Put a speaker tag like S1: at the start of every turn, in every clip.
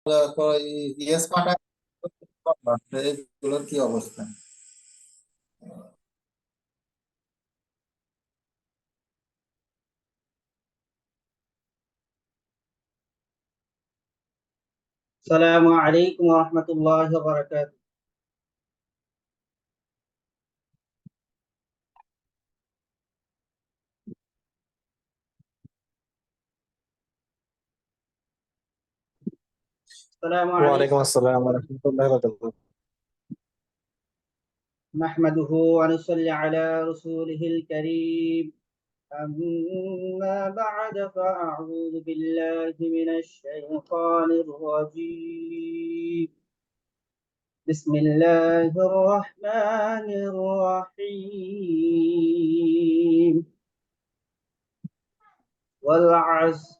S1: Yes পাঠায়, এগুলোর কি অবস্থা?
S2: السلام عليكم ورحمة الله وبركاته. السلام
S3: ওয়ালাইকুম
S2: عليكم.
S3: আসসালাম ওয়া রাহমাতুল্লাহি ওয়া বারাকাতুহু।
S2: نحمده ونصلي على رسوله الكريم. أما بعد فأعوذ بالله من الشيطان الرجيم. بسم الله الرحمن الرحيم. والعصر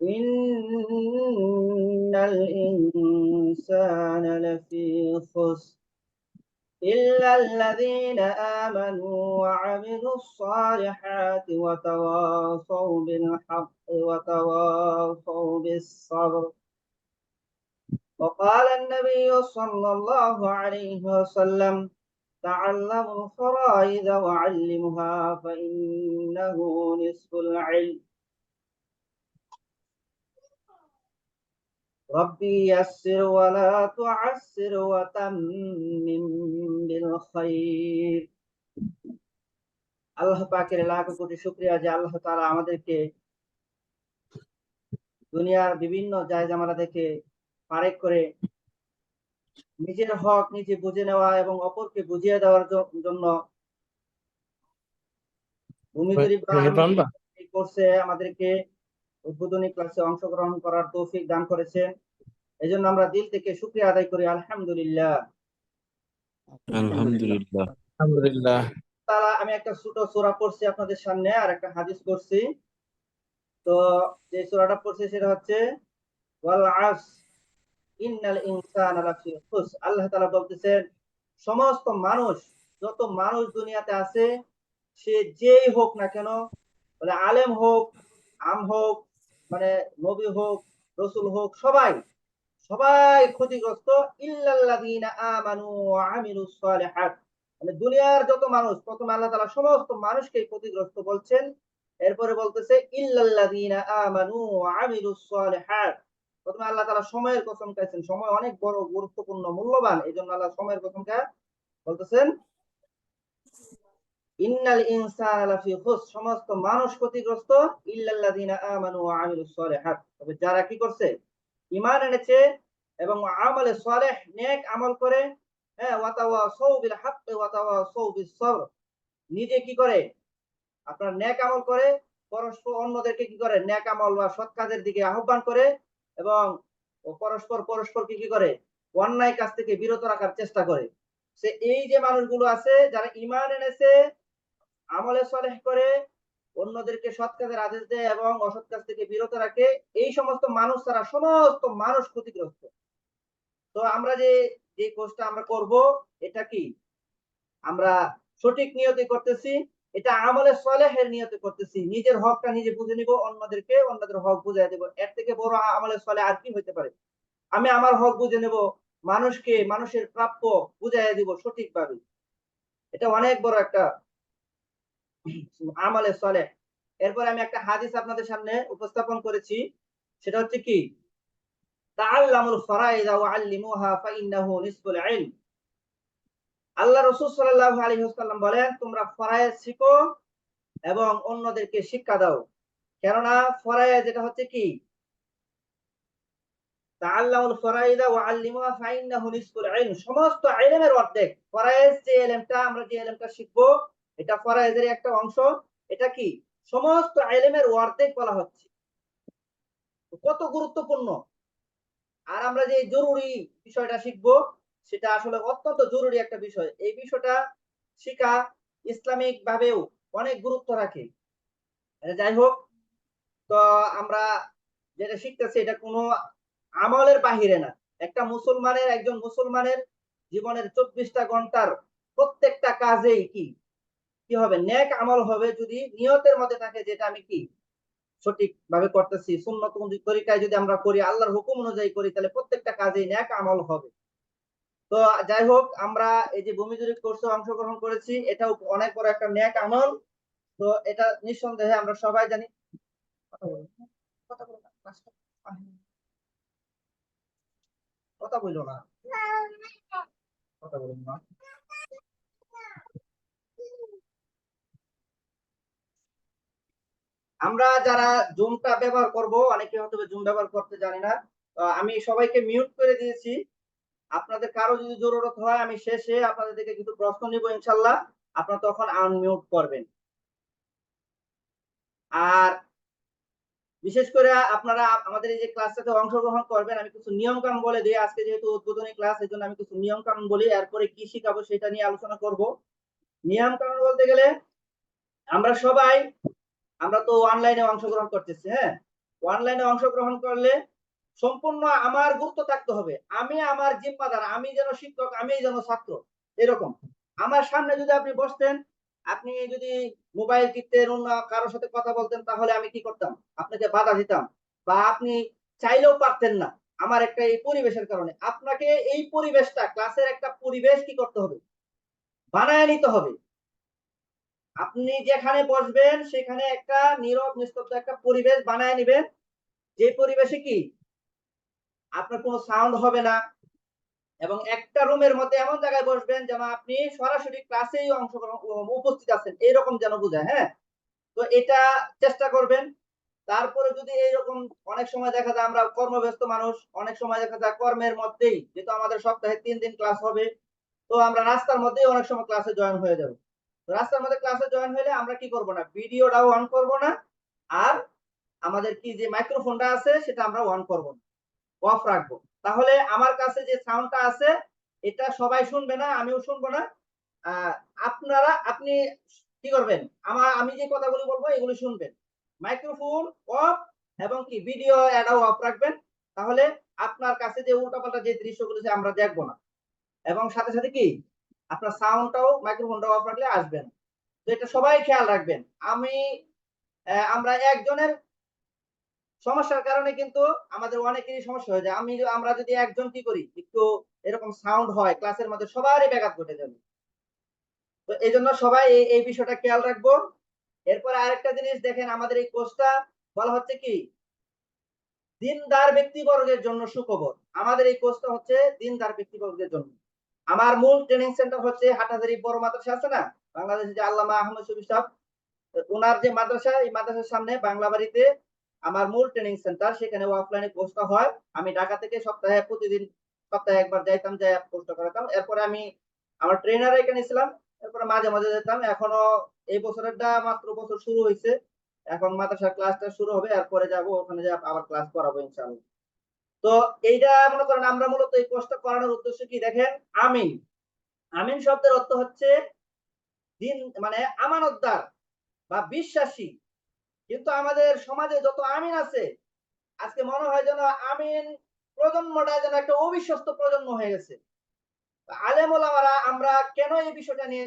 S2: إن الإنسان لفي خسر إلا الذين آمنوا وعملوا الصالحات وتواصوا بالحق وتواصوا بالصبر. وقال النبي صلى الله عليه وسلم: تعلموا الفرائض وعلموها فإنه نصف العلم. ربي يسر ولا تعسر وتمم بالخير. আল্লাহ পাকের লাখ কোটি শুকরিয়া যে আল্লাহ তাআলা আমাদেরকে দুনিয়ার বিভিন্ন জায়জামালা থেকে ফারেক করে নিজের হক নিজে বুঝে নেওয়া এবং অপরকে বুঝিয়ে দেওয়ার জন্য ভূমিধরি করছে, আমাদেরকে উদ্বোধনী ক্লাসে অংশগ্রহণ করার তৌফিক দান করেছেন। এজন্য আমরা দিল থেকে শুকরিয়া আদায় করি, আলহামদুলিল্লাহ।
S1: আলহামদুলিল্লাহ।
S3: আলহামদুলিল্লাহ।
S2: তারা আমি একটা ছোট সূরা পড়ছি আপনাদের সামনে, আর একটা হাদিস করছি। তো যে সূরাটা পড়ছি সেটা হচ্ছে ওয়াল আসর ইন্নাল ইনসানা লাফি খুসর। আল্লাহ তাআলা বলতেছেন, সমস্ত মানুষ, যত মানুষ দুনিয়াতে আছে, সে যেই হোক না কেন, বলে আলেম হোক, আম হোক, মানে নবী হোক, রসুল হোক, সবাই সবাই ক্ষতিগ্রস্ত। ইল্লাল্লাযীনা আমানু ওয়া আমিলুস সালিহাত, মানে দুনিয়ার যত মানুষ, প্রথমে আল্লাহ তাআলা সমস্ত মানুষকে ক্ষতিগ্রস্ত বলছেন, এরপরে বলতেছে ইল্লাল্লাযীনা আমানু ওয়া আমিলুস সালিহাত। প্রথমে আল্লাহ তাআলা সময়ের কসম খাইছেন, সময় অনেক বড় গুরুত্বপূর্ণ মূল্যবান, এইজন্য আল্লাহ সময়ের কসম খায় বলতেছেন ইন্নাল ইনসানা লাফি খুসর, সমস্ত মানুষ ক্ষতিগ্রস্ত, ইল্লাল্লাযীনা আমানু ওয়া আমিলুস সালিহাত, তবে যারা কি করছে, ঈমান এনেছে এবং আমলে সালেহ নেক আমল করে, হ্যাঁ, ওয়া তাওয়াসাউ বিল হাক্কি ওয়া তাওয়াসাউ বিস সবর, নিজে কি করে, আপনার নেক আমল করে, পরস্পর অন্যদেরকে কি করে, নেক আমল বা সৎ কাজের দিকে আহ্বান করে, এবং পরস্পরকে কি করে, অন্যায় কাজ থেকে বিরত রাখার চেষ্টা করে। সে এই যে মানুষগুলো আছে যারা ঈমান এনেছে, আমলে সালেহ করে, অন্যদেরকে সৎ কাজের আদেশ দেয় এবং অসৎ কাজ থেকে বিরত রাখে, এই সমস্ত মানুষ ছাড়া সমস্ত মানুষ ক্ষতিগ্রস্ত। তো আমরা যে যে কোর্সটা আমরা করব, এটা কি আমরা সঠিক নিয়তে করতেছি, এটা আমলে সালেহের নিয়তে করতেছি, নিজের হকটা নিজে বুঝে নিব, অন্যদেরকে অন্যদের হক বুঝিয়ে দেব। এর থেকে বড় আমলে সালেহ আর কি হতে পারে? আমি আমার হক বুঝে নেব, মানুষকে মানুষের প্রাপ্য বুঝাইয়া দিব সঠিকভাবে, এটা অনেক বড় একটা আমলে সালেহ। এরপর আমি একটা হাদিস আপনাদের সামনে উপস্থাপন করেছি, সেটা হচ্ছে কি, তাআল্লামুল ফারাইদা ওয়া আল্লিমুহা ফাইন্নাহু নিসফুল ইলম। আল্লাহ রাসূল সাল্লাল্লাহু আলাইহি ওয়াসাল্লাম বলেন, তোমরা ফরায়েজ শিখো এবং অন্যদেরকে শিক্ষা দাও। কেননা ফরায়েজ যেটা হচ্ছে কি, তাআল্লামুল ফারাইদা ওয়া আল্লিমুহা ফাইন্নাহু নিসফুল ইলম, সমস্ত ইলমের অর্ধেক। ফরায়েজ যে ইলমটা আমরা যে ইলমটা শিখবো, এটা ফরায়েজের একটা অংশ। এটা কি সমস্ত ইলমের অর্ধেক বলা হচ্ছে, কত গুরুত্বপূর্ণ। আর আমরা যে জরুরি বিষয়টা শিখবো, সেটা আসলে অত্যন্ত জরুরি একটা বিষয়। এই বিষয়টা শিখা ইসলামিক ভাবেও অনেক গুরুত্ব রাখে। যাই হোক, তো আমরা যেটা শিখতেছি এটা কোনো আমলের বাহিরে না। একটা মুসলমানের, একজন মুসলমানের জীবনের 24টা ঘন্টার প্রত্যেকটা কাজেই কি কি হবে, নেক আমল হবে, যদি নিয়তের মধ্যে থাকে যেটা আমি কি সঠিকভাবে করতেছি, সুন্নত তরিকায় যদি আমরা করি, আল্লাহর হুকুম অনুযায়ী করি, তাহলে প্রত্যেকটা কাজেই নেক আমল হবে। তো যাই হোক, আমরা এই যে ভূমি জরিপ কোর্সে অংশগ্রহণ করেছি, এটাও অনেক বড় একটা নেক আমল। তো এটা নিঃসন্দেহে আমরা সবাই জানি। কথা বললো না, কথা বলুন না। আমরা যারা জুমটা ব্যবহার করব, অনেকে হয়তো জুম ব্যবহার করতে জানি না, আমি সবাইকে মিউট করে দিয়েছি। আপনাদের কারো যদি জরুরত হয়, আমি শেষে আপনাদের থেকে কিছু প্রশ্ন নিব ইনশাল্লাহ, আপনারা তখন আনমিউট করবেন। আর বিশেষ করে আপনারা আমাদের এই যে ক্লাসটাতে অংশগ্রহণ করবেন, আমি কিছু নিয়ম কানুন বলে দিই। আজকে যেহেতু উদ্বোধনী ক্লাস, এই জন্য আমি কিছু নিয়ম কানুন বলি, এরপরে কি শিখাবো সেটা নিয়ে আলোচনা করব। নিয়ম কানুন বলতে গেলে, আমরা তো অনলাইনে অংশগ্রহণ করতেছি। হ্যাঁ, অনলাইনে অংশগ্রহণ করলে সম্পূর্ণ আমার গুরুত্ব থাকতে হবে। আমি আমার জিম্মাদার, আমি যেন শিক্ষক, আমি যেন ছাত্র, এরকম। আমার সামনে যদি আপনি বসতেন, আপনি যদি মোবাইল টিপতেন, অন্য কারোর সাথে কথা বলতেন, তাহলে আমি কি করতাম? আপনাকে বাধা দিতাম, বা আপনি চাইলেও পারতেন না। আমার একটা এই পরিবেশের কারণে আপনাকে এই পরিবেশটা, ক্লাসের একটা পরিবেশ কি করতে হবে? বানায় নিতে হবে। আপনি যেখানে বসবেন সেখানে একটা নীরব নিস্তব্ধ একটা পরিবেশ বানায় নিবেন, যে পরিবেশে কি আপনার কোনো সাউন্ড হবে না, এবং একটা রুমের মধ্যে এমন জায়গায় বসবেন যেন আপনি সরাসরি ক্লাসেই অংশগ্রহণ উপস্থিত আছেন, এরকম যেন বোঝায়। হ্যাঁ, তো এটা চেষ্টা করবেন। তারপরে যদি এইরকম, অনেক সময় দেখা যায় আমরা কর্মব্যস্ত মানুষ, অনেক সময় দেখা যায় কর্মের মধ্যেই, যেহেতু আমাদের সপ্তাহে 3 দিন ক্লাস হবে, তো আমরা রাস্তার মধ্যেই অনেক সময় ক্লাসে জয়েন হয়ে যাব। রাস্তার মধ্যে ক্লাসে জয়েন হলে আমরা কি করব না, ভিডিওটাও অন করব না, আর আমাদের কি যে মাইক্রোফোনটা আছে সেটা আমরা অন করব না, অফ রাখবো। তাহলে আমার কাছে যে সাউন্ডটা আছে এটা সবাই শুনবে না, আমিও শুনবো না। আহ, আপনি কি করবেন, আমি যে কথাগুলো বলবো এগুলো শুনবেন। মাইক্রোফোন অফ, এবং কি ভিডিও অ্যাডাও অফ রাখবেন। তাহলে আপনার কাছে যে উল্টাপাল্টা যে দৃশ্যগুলো আমরা দেখবো না, এবং সাথে সাথে কি আপনার সাউন্ডটাও, মাইক্রোফোনটাও অফ রাখলে আসবেন। তো এটা সবাই খেয়াল রাখবেন। আমরা একজনের সমস্যার কারণে কিন্তু আমাদের অনেকেরই সমস্যা হয়ে যায়। আমরা যদি একজন কি করি, একটু এরকম সাউন্ড হয় ক্লাসের মধ্যে, সবারই ব্যাঘাত ঘটে যাবে। তো এই জন্য সবাই এই বিষয়টা খেয়াল রাখবো। এরপরে আরেকটা জিনিস দেখেন, আমাদের এই কোর্সটা বলা হচ্ছে কি দিনদার ব্যক্তিবর্গের জন্য সুখবর। আমাদের এই কোর্সটা হচ্ছে দিনদার ব্যক্তিবর্গের জন্য। আমার মূল ট্রেনিং সেন্টার হচ্ছে হাটহাজারী বড় মাদ্রাসা আছে না, বাংলাদেশে যে আল্লামা আহমদ শফি সাহেব, ওনার যে মাদ্রাসা, এই মাদ্রাসার সামনে বাংলা বাড়িতে আমার মূল ট্রেনিং সেন্টার। সেখানে অফলাইনে কোর্সটা হয়। আমি ঢাকা থেকে প্রতিদিন সপ্তাহে একবার যাইতাম, যাই কোর্সটা করাতাম। এরপরে আমি আমার ট্রেনার এখানে ছিলাম, এরপরে মাঝে মাঝে যেতাম। এখনো এই বছরেরটা মাত্র বছর শুরু হয়েছে, এখন মাদ্রাসার ক্লাসটা শুরু হবে, এরপরে যাব ওখানে যা আবার ক্লাস করাবো ইনশাআল্লাহ। তো এইটা মনে করেন, আমরা মূলত এই কোর্সটা করানোর উদ্দেশ্য কি দেখেন, আমিন। আমিন শব্দের অর্থ হচ্ছে দিন, মানে আমানতদার বা বিশ্বাসী। কিন্তু আমাদের সমাজে যত আমিন আছে, আজকে মনে হয় যেন আমিন প্রজন্মটা যেন একটা অবিশ্বস্ত প্রজন্ম হয়ে গেছে। আলেম ওলামারা আমরা কেন এই বিষয়টা নিয়ে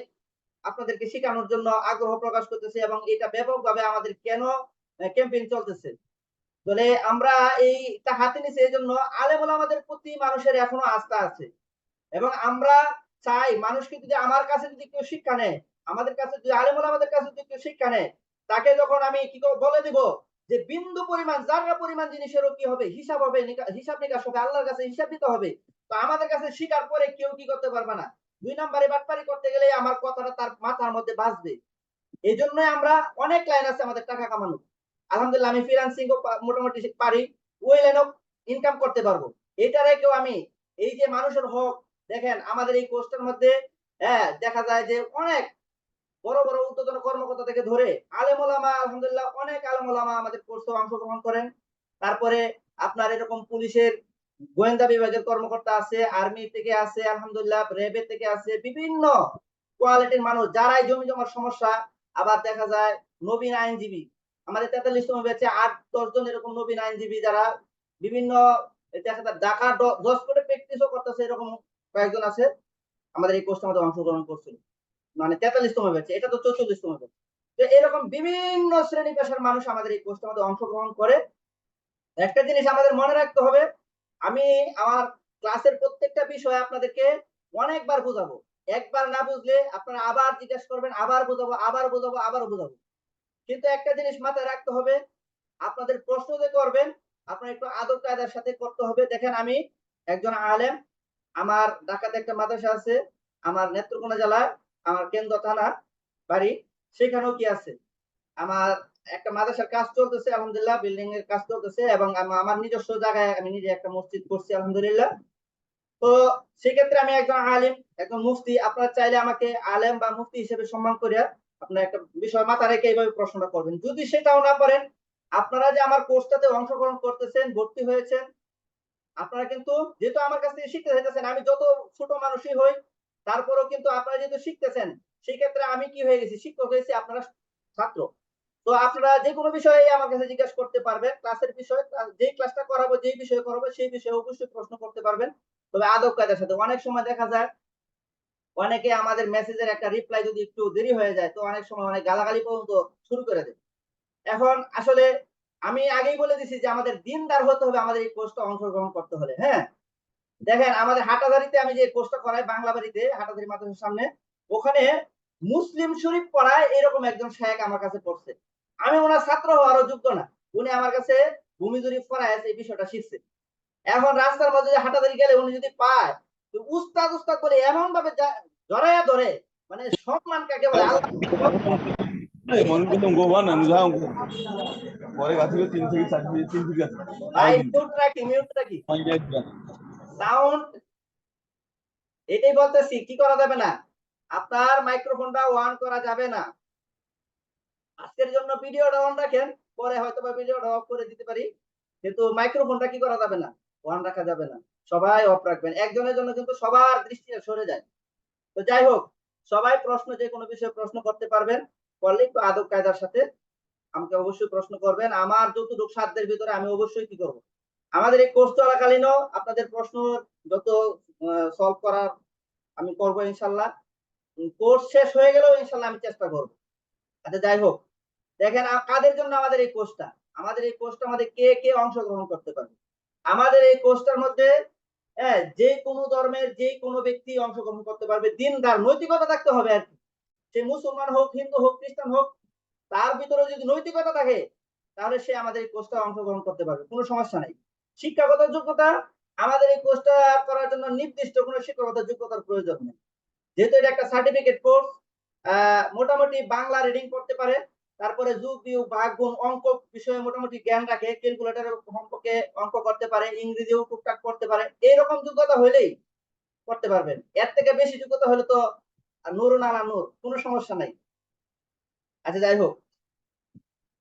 S2: আপনাদেরকে শেখানোর জন্য আগ্রহ প্রকাশ করতেছি, এবং এটা ব্যাপকভাবে আমাদের কেন ক্যাম্পেইন চলতেছে, তাহলে আমরা এইটা হাতে নিছি এই জন্য আলেম ওলামাদের প্রতি মানুষের এখনো আস্থা আছে। এবং আমরা চাই মানুষকে যদি আমার কাছে যদি কেউ শিক্ষা নেয়, আমাদের কাছে যদি আলেম ওলামাদের কাছে যদি কেউ শিক্ষা নেয়, তাকে যখন আমি কি বলে দিব যে বিন্দু পরিমাণ, জাররা পরিমাণ জিনিসেরও কি হবে, হিসাব হবে, হিসাব নিকাশ হবে, আল্লাহর কাছে হিসাব দিতে হবে। তো আমাদের কাছে শিকার পরে কেউ কি করতে পারবে না, 2 নম্বরে বাটপারি করতে গেলে আমার কথাটা তার মাথার মধ্যে বাজবে। এই জন্যই আমরা, অনেক লাইন আছে আমাদের টাকা কামানো, আলহামদুলিল্লাহ আমি ফ্রিল্যান্সিং মোটামুটি পারি, ওই লাইনেও ইনকাম করতে পারবো। এটা রেখেও আমি এই যে মানুষের হক, দেখেন আমাদের এই কোর্সটার মধ্যে দেখা যায় যে অনেক বড় বড় ঊর্ধ্বতন কর্মকর্তা থেকে ধরে আলেম ওলামা, আলহামদুলিল্লাহ অনেক আলেম ওলামা আমাদের কোর্সে অংশগ্রহণ করেন। তারপরে আপনার এরকম পুলিশের গোয়েন্দা বিভাগের কর্মকর্তা আছে, আর্মি থেকে আছে, আলহামদুলিল্লাহ র্যাবের থেকে আছে, বিভিন্ন কোয়ালিটির মানুষ যারাই জমি জমার সমস্যা। আবার দেখা যায় নবীন আইনজীবী, আমাদের 43তম ব্যাচে 8-10 জন এরকম নবীন আইনজীবী, যারা বিভিন্ন দেখা যায় ঢাকা জজ কোর্টে প্র্যাকটিসও করতেছে, এরকম কয়েকজন আছে আমাদের এই কোর্সের মধ্যে অংশগ্রহণ করছিল। মানে 43তম ব্যাচে, এটা তো 44তম ব্যাচ। তো এরকম বিভিন্ন শ্রেণী পেশার মানুষ আমাদের এই কোর্সের মধ্যে অংশগ্রহণ করে। একটা জিনিস আমাদের মনে রাখতে হবে, আমি আমার ক্লাসের প্রত্যেকটা বিষয় আপনাদেরকে অনেকবার বোঝাবো। একবার না বুঝলে আপনারা আবার জিজ্ঞেস করবেন, আবার বোঝাবো, আবার বোঝাবো, আবারও বোঝাবো। কিন্তু একটা জিনিস মাথায় রাখতে হবে, আপনাদের প্রশ্ন যে করবেন, আপনার একটু আদব কায়দার সাথে করতে হবে। দেখেন আমি একজন আলেম, আমার ঢাকাতে একটা মাদ্রাসা আছে, আমার নেত্রকোনা জেলায়, আমার কেন্দ্র থানা বাড়ি, সেখানেও কি আছে, আমার একটা মাদ্রাসার কাজ চলতেছে আলহামদুলিল্লাহ, বিল্ডিং এর কাজ চলতেছে, এবং আমার নিজস্ব জায়গায় আমি নিজে একটা মসজিদ করছি আলহামদুলিল্লাহ। তো সেক্ষেত্রে আমি একজন আলিম, একজন মুফতি। আপনারা চাইলে আমাকে আলেম বা মুফতি হিসেবে সম্মান করে আপনার একটা বিষয় মাথা রেখে এইভাবে প্রশ্নটা করবেন। যদি সেটাও না পারেন, আপনারা যে আমার কোর্সটাতে অংশগ্রহণ করতেছেন, ভর্তি হয়েছেন, আপনারা কিন্তু যেহেতু আমার কাছ থেকে শিখতে চাইতেছেন, আমি যত ছোট মানুষই হই, তারপরেও কিন্তু আপনারা যেহেতু শিখতেছেন, সেই ক্ষেত্রে আমি কি হয়ে গেছি, শিক্ষক হয়েছি, আপনারা ছাত্র। তো আপনারা যে কোনো বিষয়ে আমার কাছে জিজ্ঞাসা করতে পারবেন। ক্লাসের বিষয়, যেই ক্লাসটা করাবো, যেই বিষয়ে করাবো, সেই বিষয়ে অবশ্যই প্রশ্ন করতে পারবেন, তবে আদব কায়দার সাথে। অনেক সময় দেখা যায় অনেকে আমাদের মেসেজের একটা রিপ্লাই যদি একটু দেরি হয়ে যায়, তো অনেক সময় অনেক গালাগালি পর্যন্ত শুরু করে দেয়। এখন আসলে আমি আগেই বলে দিছি যে আমাদের দিনদার হতে হবে আমাদের এই কোর্সটা অংশগ্রহণ করতে হলে। হ্যাঁ, দেখেন আমাদের হাটাজারিতে আমি যে কোর্সটা করাই, বাংলা বাড়িতে হাটাজারি মাদ্রাসার সামনে, ওখানে মুসলিম শরীফ পড়ায় এরকম একজন শায়েখ আমার কাছে পড়ছে। আমি ওনার ছাত্র হওয়ারও যোগ্য না, উনি আমার কাছে ভূমি জরিপ পড়ায় এই বিষয়টা শিখছে। এখন রাস্তার মধ্যে যে হাটাজারি গেলে উনি যদি পায়, তো উস্তাদ উস্তাদ বলে এমন ভাবে জড়াইয়া ধরে, মানে সম্মান কাকে বলে আল্লাহ। ভাই মিউট রাখি, মিউট রাখি, সাউন্ড। এটাই বলতেছি, কি করা যাবে না, আপনার মাইক্রোফোনটা অন করা যাবে না। আজকের জন্য ভিডিওটা অন রাখেন, পরে হয়তো বা ভিডিওটা অফ করে দিতে পারি, কিন্তু মাইক্রোফোনটা কি করা যাবে না, অন রাখা যাবে না। সবাই অফ রাখবেন, একজনের জন্য কিন্তু সবার দৃষ্টি সরে যায়। তো যাই হোক, সবাই প্রশ্ন, যে কোনো বিষয়ে প্রশ্ন করতে পারবেন, করলে একটু আদব কায়দার সাথে আমাকে অবশ্যই প্রশ্ন করবেন। আমার যতটুকু সাধ্যের ভিতরে আমি অবশ্যই কি করব, আমাদের এই কোর্স চলাকালীনও আপনাদের প্রশ্ন যত সলভ করার আমি করবো ইনশাল্লাহ। কোর্স শেষ হয়ে গেলেও ইনশাল্লাহ আমি চেষ্টা করবো। আচ্ছা যাই হোক, দেখেন কাদের জন্য আমাদের এই কোর্সটা, আমাদের এই কোর্সটা আমাদের কে কে অংশগ্রহণ করতে পারবে। আমাদের এই কোর্সটার মধ্যে যে কোনো ধর্মের যে কোনো ব্যক্তি অংশগ্রহণ করতে পারবে, দিনদার নৈতিকতা থাকতে হবে আর কি। সে মুসলমান হোক, হিন্দু হোক, খ্রিস্টান হোক, তার ভিতরে যদি নৈতিকতা থাকে, তাহলে সে আমাদের এই কোর্সটা অংশগ্রহণ করতে পারবে, কোনো সমস্যা নাই। শিক্ষাগত যোগ্যতা, আমাদের এই কোর্সটা করার জন্য নির্দিষ্ট কোনো শিক্ষাগত যোগ্যতার প্রয়োজন নেই, যেহেতু এটা একটা সার্টিফিকেট কোর্স। মোটামুটি বাংলা রিডিং করতে পারে, তারপরে যোগ বিয়োগ ভাগ গুণ অঙ্ক বিষয়ে মোটামুটি জ্ঞান রাখে, ক্যালকুলেটরের সম্পর্কে অঙ্ক করতে পারে, ইংরেজিও টুকটাক করতে পারে, এইরকম যোগ্যতা হলেই করতে পারবেন। এর থেকে বেশি যোগ্যতা হলে তো নূর নালা নূর, কোনো সমস্যা নাই। আচ্ছা যাই হোক,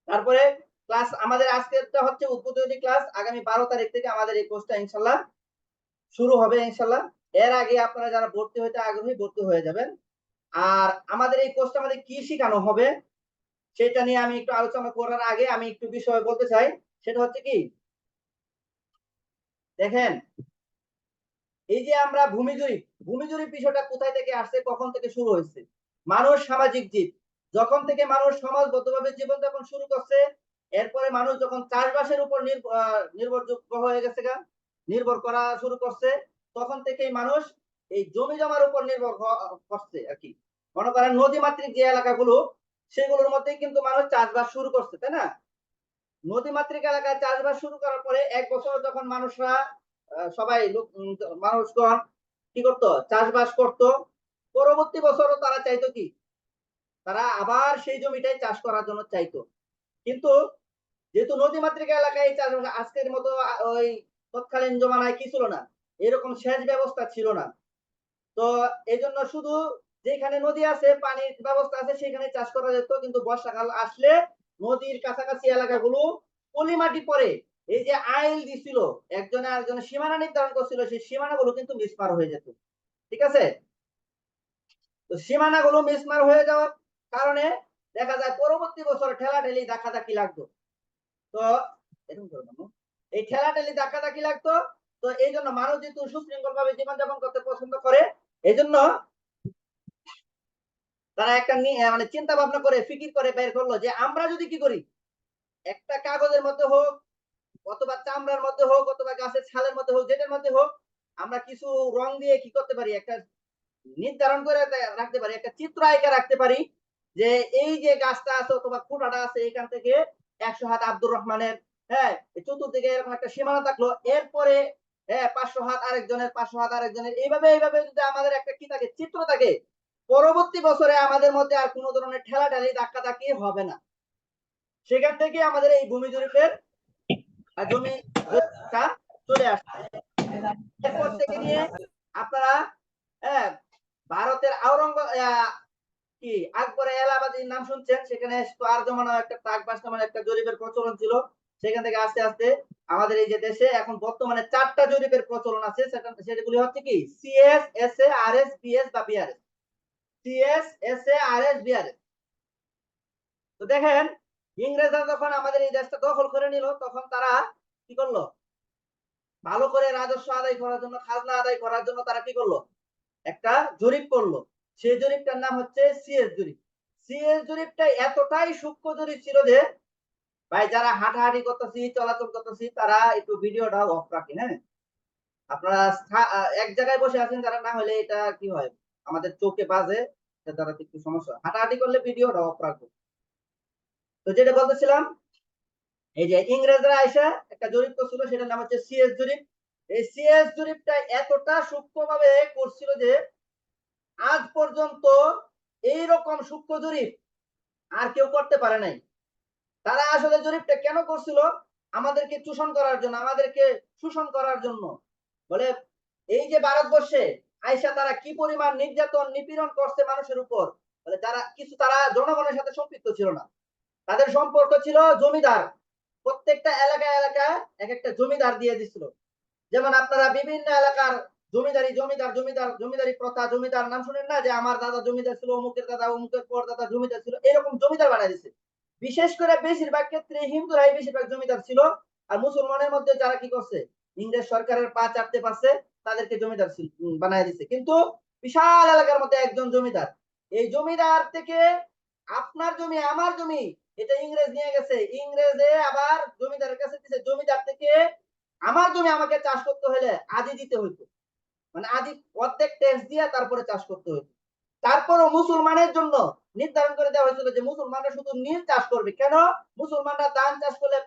S2: তারপরে ক্লাস আমাদের আজকেরটা হচ্ছে উদ্বোধনী ক্লাস, আগামী 12 তারিখ থেকে আমাদের এই কোর্সটা ইনশাল্লাহ শুরু হবে ইনশাল্লাহ। এর আগে আপনারা যারা ভর্তি হইতে আগ্রহী, ভর্তি হয়ে যাবেন। আর আমাদের এই কোর্সটা আমাদের কি শেখানো হবে, সেটা নিয়ে আমি একটু আলোচনা করার আগে আমি একটু বিষয় বলতে চাই। সেটা হচ্ছে কি, দেখেন এই যে আমরা ভূমি জরিপ, ভূমি জরিপ বিষয়টা কোথায় থেকে আসছে, কখন থেকে শুরু হয়েছে। মানুষ সামাজিক জীব, যখন থেকে মানুষ সমাজবদ্ধভাবে জীবনযাপন শুরু করছে, এরপরে মানুষ যখন চাষবাসের উপর নির্ভরযোগ্য হয়ে গেছে, নির্ভর করা শুরু করছে, তখন থেকেই মানুষ এই জমি জমার উপর নির্ভর করছে আর কি। মনে করেন নদীমাতৃক যে এলাকাগুলো, সেগুলোর মধ্যেই কিন্তু মানুষ চাষবাস শুরু করছে, তাই না? নদীমাতৃক এলাকায় চাষবাস শুরু করার পরে 1 বছর যখন মানুষরা সবাই মানুষগণ কি করতো, চাষবাস করতো, পরবর্তী বছরও তারা চাইতো কি, তারা আবার সেই জমিটাই চাষ করার জন্য চাইতো। কিন্তু যেহেতু নদীমাতৃক এলাকায় চাষবাস আজকের মতো ওই তৎকালীন জমানায় কি ছিল না, এরকম সেচ ব্যবস্থা ছিল না। তো এই জন্য শুধু যেখানে নদী আছে, পানির ব্যবস্থা আছে, সেখানে চাষ করা যেত। কিন্তু বর্ষাকাল আসলে নদীর কাছাকাছি এলাকাগুলো পলি মাটি পরে, এই যে আইল দিছিল, একজনে আরেকজনের সীমানা নির্ধারণ করছিল, সেই সীমানাগুলো কিন্তু মিসমার হয়ে যেত। ঠিক আছে, তো সীমানাগুলো মিসমার হয়ে যাওয়ার কারণে দেখা যায় পরবর্তী বছর ঠেলাঠেলি ধাক্কাধাক্কি লাগতো। তো এরকম করবো না, এই ঠেলাঠেলি ধাক্কাধাক্কি লাগতো। তো এই জন্য মানুষ যেহেতু সুশৃঙ্খল ভাবে জীবনযাপন করতে পছন্দ করে, এই জন্য তারা একটা মানে চিন্তা ভাবনা করে ফিকির করে বের করলো যে আমরা যদি কি করি, একটা কাগজের মধ্যে হোক অথবা চামড়ার মধ্যে হোক অথবা গাছের ছালের মধ্যে হোক, যেটার মধ্যে হোক, আমরা কিছু রং দিয়ে কি করতে পারি, একটা নির্ধারণ করে রাখতে পারি, একটা চিত্র আঁকা রাখতে পারি যে এই যে গাছটা আছে অথবা খুঁটাটা আছে এখান থেকে 100 হাত আব্দুর রহমানের, হ্যাঁ, চতুর্দিকে এরকম একটা সীমানা থাকলো, এরপরে হ্যাঁ 500 হাত আরেকজনের, 500 হাত আরেকজনের, এইভাবে এইভাবে যদি আমাদের একটা কি থাকে, চিত্র থাকে, পরবর্তী বছরে আমাদের মধ্যে আর কোনো ধরনের ঠেলাঠেলি ধাক্কাধাক্কি হবে না। সেখান থেকে আমাদের এই ভূমি জরিপের জমি জরিপটা চলে আসছে। এরপর থেকে নিয়ে আপনারা হ্যাঁ ভারতের কি আকবর এলাহাবাদীর নাম শুনছেন, সেখানে তার জমানো একটা টাকবাস নামের একটা জরিপের প্রচলন ছিল। সেখান থেকে আস্তে আস্তে আমাদের এই যে দেশে এখন বর্তমানে 4টা জরিপের প্রচলন আছে, সেগুলি হচ্ছে কি সিএস, এসএ, আরএস, বিএস বা BRS. CS, SA, RS, BRS. তো দেখেন ইংরেজরা যখন আমাদের এই দেশটা দখল করে নিল, তখন তারা কি করলো, ভালো করে রাজস্ব আদায় করার জন্য, খাজনা আদায় করার জন্য তারা কি করলো, একটা জরিপ করলো। সেই জরিপটার নাম হচ্ছে সিএস জরিপ। সিএস জরিপটা এতটাই সূক্ষ্ম জরিপ ছিল যে ভাই যারা হাঁটাহাঁটি করতেছি, চলাচল করতেছি, তারা একটু ভিডিওটা অফ রাখেন। হ্যাঁ, আপনারা এক জায়গায় বসে আছেন যারা, না হলে এটা কি হয় আমাদের চোখে বাজে, তারা একটু সমস্যা, হাঁটাহাঁটি করলে ভিডিওটা অফ রাখবো। তো যেটা বলতেছিলাম, এই যে ইংরেজরা এসে একটা জরিপ করছিল, সেটার নাম হচ্ছে সিএস জরিপ। এই সিএস জরিপটা এতটা সূক্ষ্মভাবে করছিল যে আজ পর্যন্ত এইরকম সূক্ষ্ম জরিপ আর কেউ করতে পারে নাই। তারা আসলে জরিপটা কেন করছিল, আমাদেরকে চূষণ করার জন্য, আমাদেরকে শোষণ করার জন্য। বলে এই যে ভারতবর্ষে আইসা তারা কি পরিমাণ নির্যাতন নিপীড়ন করছে মানুষের উপর, বলে তারা জনগণের সাথে সম্পৃক্ত ছিল না, তাদের সম্পর্ক ছিল জমিদার। প্রত্যেকটা এলাকায় এক একটা জমিদার দিয়ে দিছিল। যেমন আপনারা বিভিন্ন এলাকার জমিদারি প্রথা, জমিদার নাম শুনেন না, যে আমার দাদা জমিদার ছিল, অমুকের দাদা, অমুকের পর দাদা জমিদার ছিল, এরকম জমিদার বানাই দিচ্ছে। বিশেষ করে বেশিরভাগ ক্ষেত্রে হিন্দুরাই বেশিরভাগ জমিদার ছিল। আর মুসলমানের মধ্যে যারা কি করছে, ইংরেজ সরকারের পা চাটতে পারছে, তাদেরকে জমিদার বানাই দিচ্ছে। কিন্তু বিশাল এলাকার মধ্যে একজন জমিদার, এই জমিদার থেকে আপনার জমি আমার জমি এটা ইংরেজ নিয়ে গেছে, ইংরেজে আবার জমিদারের কাছে দিচ্ছে, জমিদার থেকে আমার জমি আমাকে চাষ করতে হলে আদি দিতে হইতো, মানে আদি অর্ধেক ট্যাক্স দিয়ে তারপরে চাষ করতে হইতো। তারপরও মুসলমানের জন্য নির্ধারণ করে দেওয়া হয়েছিল যে মুসলমানরা শুধু নীল চাষ করবে। কেন? মুসলমানরা ধান চাষ করলে,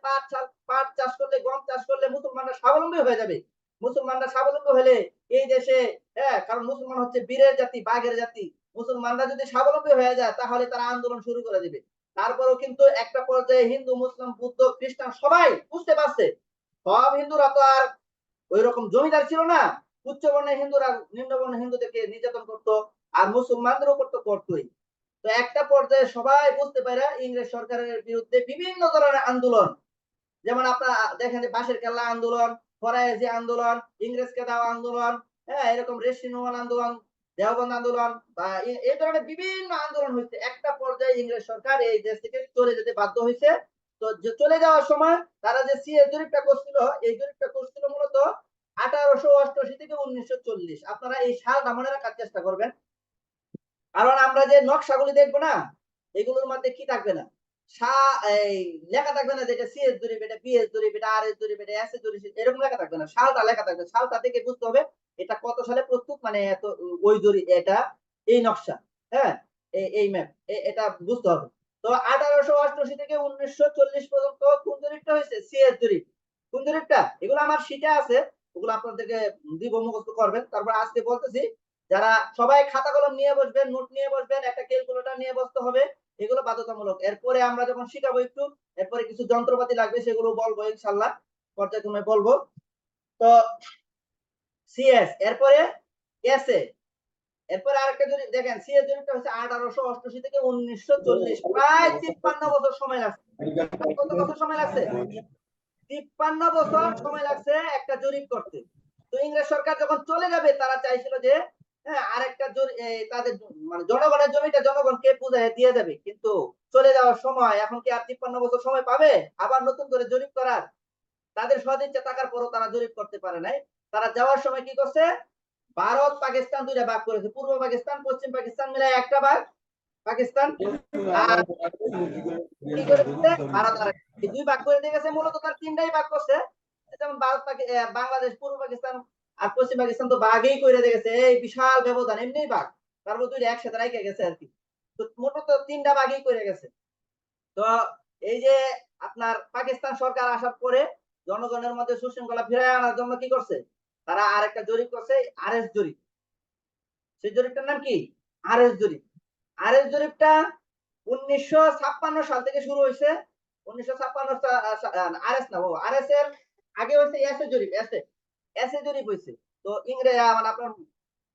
S2: পাট চাষ করলে, গম চাষ করলে মুসলমানরা স্বাবলম্বী হয়ে যাবে। মুসলমানরা স্বাবলম্বী হলে এই দেশে, হ্যাঁ, কারণ মুসলমান হচ্ছে বীরের জাতি, বাঘের জাতি, মুসলমানরা যদি স্বাবলম্বী হয়ে যায় তাহলে তারা আন্দোলন শুরু করে দিবে। তারপরেও কিন্তু একটা পর্যায়ে হিন্দু, মুসলিম, বৌদ্ধ, খ্রিস্টান সবাই বুঝতে পারছে সব হিন্দুরা তো আর ওই রকম জমিদার ছিল না। উচ্চ বর্ণের হিন্দুরা নিম্ন বর্ণের হিন্দুদেরকে নির্যাতন করতো, আর মুসলমানদের উপর তো করতোই। তো একটা পর্যায়ে সবাই বুঝতে পারে ইংরেজ সরকারের বিরুদ্ধে বিভিন্ন ধরনের আন্দোলন, যেমন আপনারা দেখেন যে বাঁশের কেল্লা আন্দোলন, ফরায়েজি আন্দোলন, ইংরেজকে দেওয়া আন্দোলন, হ্যাঁ, এরকম রেশিনুয়াল আন্দোলন, দেওবন্দ আন্দোলন, বা এই ধরনের বিভিন্ন আন্দোলন হয়েছে। একটা পর্যায়ে ইংরেজ সরকার এই দেশ থেকে চলে যেতে বাধ্য হয়েছে। তো চলে যাওয়ার সময় তারা যে সিএ জরিপটা করছিল, এই জরিপটা করছিল মূলত 1888 থেকে 1940। আপনারা এই সালটা মনে রাখার চেষ্টা করবেন, কারণ আমরা যে নকশাগুলি দেখবো না, এগুলোর মধ্যে কি থাকবে না, এই লেখা থাকবে না যে এটা সিএস জরিপ, এটা বিএস জরিপ, এটা আরএস জরিপ, এটা এস জরিপ, এরকম লেখা থাকবে না, সালটা লেখা থাকবে। সালটা থেকে বুঝতে হবে এটা কত সালে প্রস্তুত, মানে এত ওই জরিপ, এটা এই নকশা, হ্যাঁ, এই ম্যাপ, এটা বুঝতে হবে। তো 1888 থেকে 1940 পর্যন্ত কোন জরিপটা হয়েছে? সিএস জরিপ। কোন জরিপটা? এগুলো আমার শিটে আছে, ওগুলো আপনাদেরকে দিব, মুখস্থ করবেন। তারপর আজকে বলতেছি, যারা সবাই খাতা কলম নিয়ে বসবেন, নোট নিয়ে বসবেন, একটা ক্যালকুলেটর নিয়ে বসতে হবে, এগুলো বাধ্যতামূলক। এরপরে আমরা যখন শিখাবো একটু, এরপরে কিছু যন্ত্রপাতি লাগবে, সেগুলো বলবো ইনশাল্লাহ, পর্যায়ক্রমে বলবো। তো সিএস, এরপরে এসএ, এরপরে আরেকটা জরিপ দেখেন, সিএস জরিপটা হচ্ছে 1888 থেকে 1940, প্রায় 53 বছর সময় লাগছে। কত বছর সময় লাগছে? 53 বছর সময় লাগছে একটা জরিপ করতে। তো ইংরেজ সরকার যখন চলে যাবে, তারা চাইছিল যে হ্যাঁ আরেকটা তাদের মানে জনগণের জমিটা জনগণকে বুঝাই দিয়ে যাবে, কিন্তু চলে যাওয়ার সময় এখন কি আর 53 বছর সময় পাবে আবার নতুন করে জরিপ করার? তাদের সদিচ্ছা থাকার পরও তারা জরিপ করতে পারে নাই। তারা যাওয়ার সময় কি করছে, ভারত পাকিস্তান দুইটা ভাগ করেছে, পূর্ব পাকিস্তান পশ্চিম পাকিস্তান মিলে একটা ভাগ, পাকিস্তান, আর কি করে দিচ্ছে ভারত আরেকটা। এই দুই ভাগ করে দিয়ে গেছে, মূলত তার তিনটাই ভাগ করছে। যেমন ভারত, বাংলাদেশ, পূর্ব পাকিস্তান আর পশ্চিম পাকিস্তান তো ভাগই করে দিয়ে গেছে, এই বিশাল ব্যবধান, এমনিই ভাগ, তারপর দুইটা একসাথে রাইখে গেছে আর কি। তো মূলত তিনটা ভাগই করে গেছে। তো এই যে আপনার পাকিস্তান সরকার আসার পরে জনগণের মধ্যে সুশৃঙ্খলা ফিরিয়ে আনার জন্য কি করছে, তারা আরেকটা জরিপ করছে, আরএস জরিপ। সেই জরিপটার নাম কি? আরএস জরিপ। আরএস জরিপটা 1956 সাল থেকে শুরু হয়েছে। 1956 আরএস না, ও আরএস এর আগে হয়েছে এসএ জরিপ। এসএ জরিপ হয়েছে। তো মানে আপনার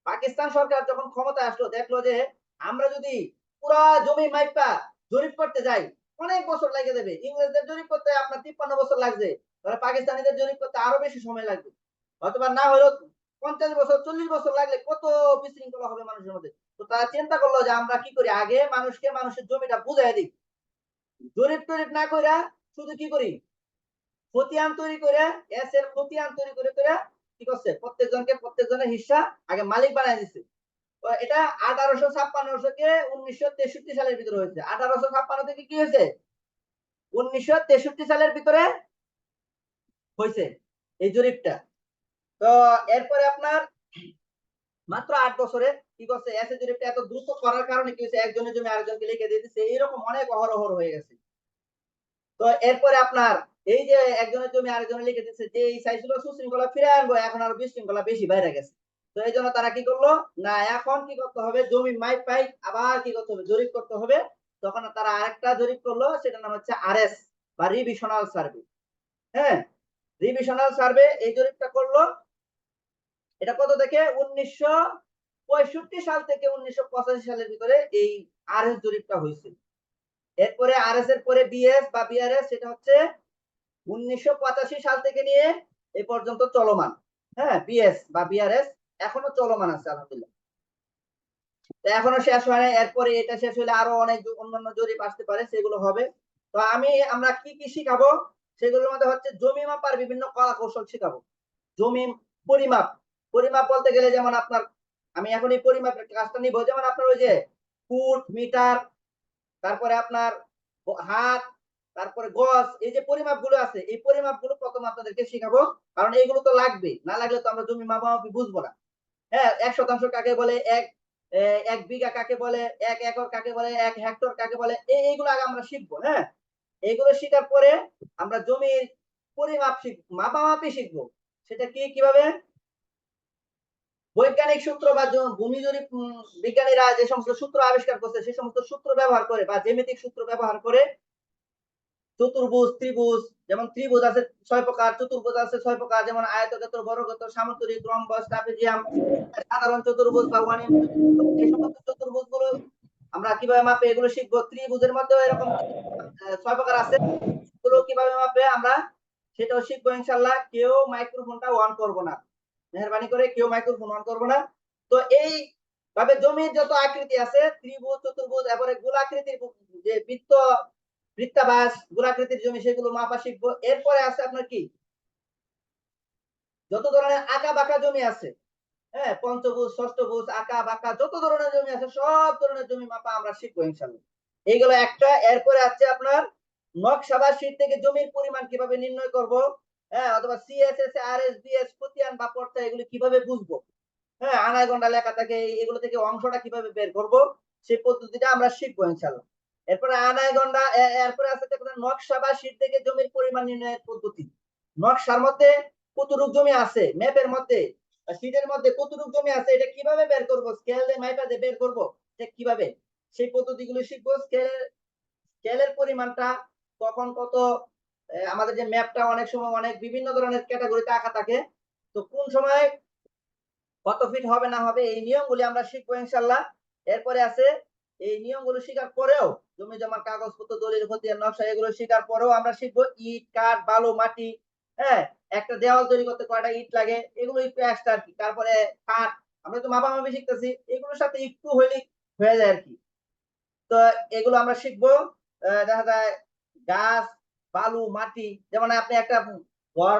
S2: পাকিস্তান সরকার যখন ক্ষমতায় আসলো, দেখলো যে আমরা যদি পুরা জমি মাইপা জরিপ করতে যাই, অনেক বছর লাগে যাবে। ইংরেজদের জরিপ করতে আপনার 53 বছর লাগছে, তাহলে পাকিস্তানিদের জরিপ করতে আরো বেশি সময় লাগবে। অথবা না হলেও 50 বছর 40 বছর লাগলে কত বিশৃঙ্খলা হবে মানুষের মধ্যে। তো তারা চিন্তা করলো যে আমরা কি করি, আগে মানুষকে মানুষের জমিটা বুঝাই দিই। জরিপ টরিপ না করে শুধু কি করি, খতিয়ান তৈরি করে, এর খতিয়ান তৈরি করে কি করছে, প্রত্যেকজনের হিস্সা আগে মালিক বানায় দিচ্ছে। তো এটা 1856 থেকে 1963 সালের ভিতরে হয়েছে। 1856 থেকে কি হয়েছে, 1963 সালের ভিতরে হয়েছে এই জরিপটা। তো এরপরে আপনার মাত্র 8 বছরে কি করছে, এসে জরিপটা এত দ্রুত করার কারণে কি হয়েছে, একজনের জমি আরেকজনকে লিখে দিয়ে দিচ্ছে, এইরকম অনেক অহরহ হয়ে গেছে। তো এরপরে আপনার এই যে একজনের জমি আরেকজনে লিখে দিচ্ছে, যে এই চাইছিল সুশৃঙ্খলা ফিরে আনবো, এখন আর বিশৃঙ্খলা বেশি বাইরে গেছে। তো এই জন্য তারা কি করলো, না এখন কি করতে হবে, জমি মাইক পাইক আবার কি করতে হবে, জরিপ করতে হবে। তখন তারা আরেকটা জরিপ করলো, সেটার নাম হচ্ছে আরএস বা রিভিশনাল সার্ভে। হ্যাঁ, রিভিশনাল সার্ভে এই জরিপটা করলো। এটা কত থেকে 1965 সাল থেকে 1985 সালের ভিতরে এই আরএস জরিপটা হয়েছে। এরপরে আরএস এর পরে বিএস বা বিআরএস, সেটা হচ্ছে 1985 সাল থেকে নিয়ে এই পর্যন্ত চলমান। হ্যাঁ, বিএস বা বিআরএস এখনো চলমান আছে আলহামদুলিল্লাহ। এখনো শেষ হয় না, এরপরে এটা শেষ হলে আরো অনেক অন্যান্য জরিপ আসতে পারে, সেগুলো হবে। তো আমরা কি কি শিখাবো, সেগুলোর মধ্যে হচ্ছে জমি মাপার বিভিন্ন কলা কৌশল শিখাবো। জমি পরিমাপ, পরিমাপ বলতে গেলে যেমন আপনার, আমি এখন এই পরিমাপের ক্লাসটা নিব, যেমন আপনার ওই যে ফুট, মিটার, তারপরে আপনার হাত, তারপরে গজ, এই যে পরিমাপ গুলো আছে, এই পরিমাপ গুলো প্রথম আপনাদেরকে শিখাবো। কারণ এইগুলো তো লাগবে, না লাগলে তো আমরা জমি মাপামাপি বুঝবো না। হ্যাঁ, 1 শতাংশ কাকে বলে, 1 বিঘা কাকে বলে, 1 একর কাকে বলে, 1 হেক্টর কাকে বলে, এইগুলো আগে আমরা শিখবো। হ্যাঁ, এইগুলো শিখার পরে আমরা জমির পরিমাপ শিখবো, মাপামাপি শিখবো। সেটা কিভাবে, বৈজ্ঞানিক সূত্র বা ভূমি জরিপ বিজ্ঞানীরা যে সমস্ত সূত্র আবিষ্কার করছে, সেই সমস্ত সূত্র ব্যবহার করে বা জ্যামিতিক সূত্র ব্যবহার করে চতুর্ভুজ, ত্রিভুজ, যেমন ত্রিভুজ আছে 6 প্রকার, চতুর্ভুজ আছে 6 প্রকার, যেমন আয়তক্ষেত্র, বর্গক্ষেত্র, সামন্তরিক, রম্বস, ট্রাপিজিয়াম, সাধারণ চতুর্ভুজ বা ওয়ান ইঞ্চি চতুর্ভুজ। এই সমস্ত চতুর্ভুজ গুলো আমরা কিভাবে মাপে এগুলো শিখবো। ত্রিভুজের মধ্যে এরকম 6 প্রকার আছে, এগুলো কিভাবে মাপে আমরা সেটাও শিখবো ইনশাআল্লাহ। কেউ মাইক্রোফোনটা অন করবো না, মেহরবানি করে কেউ মাইক্রোফোন অন করবো না। তো এই ভাবে জমির যত আকৃতি আছে, ত্রিভুজ, চতুর্ভুজ, এবারে গোলাকৃতির যে বৃত্তাবাস, গোলাকৃতির জমি, সেগুলো মাপা শিখবো। এরপরে আছে আপনার কি, যত ধরনের আঁকা বাঁকা জমি আছে, হ্যাঁ, পঞ্চভুজ, ষষ্ঠভুজ, আঁকা বাঁকা যত ধরনের জমি আছে, সব ধরনের জমি মাপা আমরা শিখবো ইনশাআল্লাহ। এইগুলো একটা। এরপরে আছে আপনার নকশা বা শীট থেকে জমির পরিমাণ কিভাবে নির্ণয় করব, হ্যাঁ, অথবা সিএসএস, আরএসবিএস, খতিয়ান বা পর্চা, এগুলো কিভাবে বুঝবো। হ্যাঁ, আনায় গন্ডা লেখা থাকে, এগুলো থেকে অংশটা কিভাবে বের করব, সেই পদ্ধতিটা আমরা শিখবো ইনশাআল্লাহ। এরপরে আনায় গন্ডা, এরপরে আছে নকশা বা শীট থেকে জমির পরিমাণ নির্ণয়ের পদ্ধতি। নকশার মধ্যে কতটুক জমি আছে, ম্যাপের মধ্যে, শীটের মধ্যে কতটুক জমি আছে, এটা কিভাবে বের করব, স্কেল দিয়ে মাইপা দিয়ে বের করব, এটা কিভাবে, সেই পদ্ধতিগুলো শিখবো। স্কেলের পরিমাণটা কখন কত, আমাদের যে ম্যাপটা অনেক সময় অনেক বিভিন্ন ধরনের ক্যাটাগরিতে আঁকা থাকে, তো কোন সময় কত ফিট হবে না হবে, এই নিয়মগুলি আমরা শিখবো ইনশাআল্লাহ। এরপরে আছে এই নিয়মগুলো শেখার পরেও জমি জমার কাগজপত্র, দলিল, খতিয়ান, নকশা, এগুলো শেখার পরেও আমরা শিখবো ইট, কাঠ, বালু, মাটি। হ্যাঁ, একটা দেওয়াল তৈরি করতে কয়টা ইট লাগে, এগুলো একটু এক্সট্রা আর কি। তারপরে কাঠ, আমরা তো মাপামাপি শিখতেছি, এগুলোর সাথে একটু হইলেই হয়ে যায় আর কি। তো এগুলো আমরা শিখবো। দেখা যায় গাছ, বালু, মাটি, যেমন আপনি একটা ঘর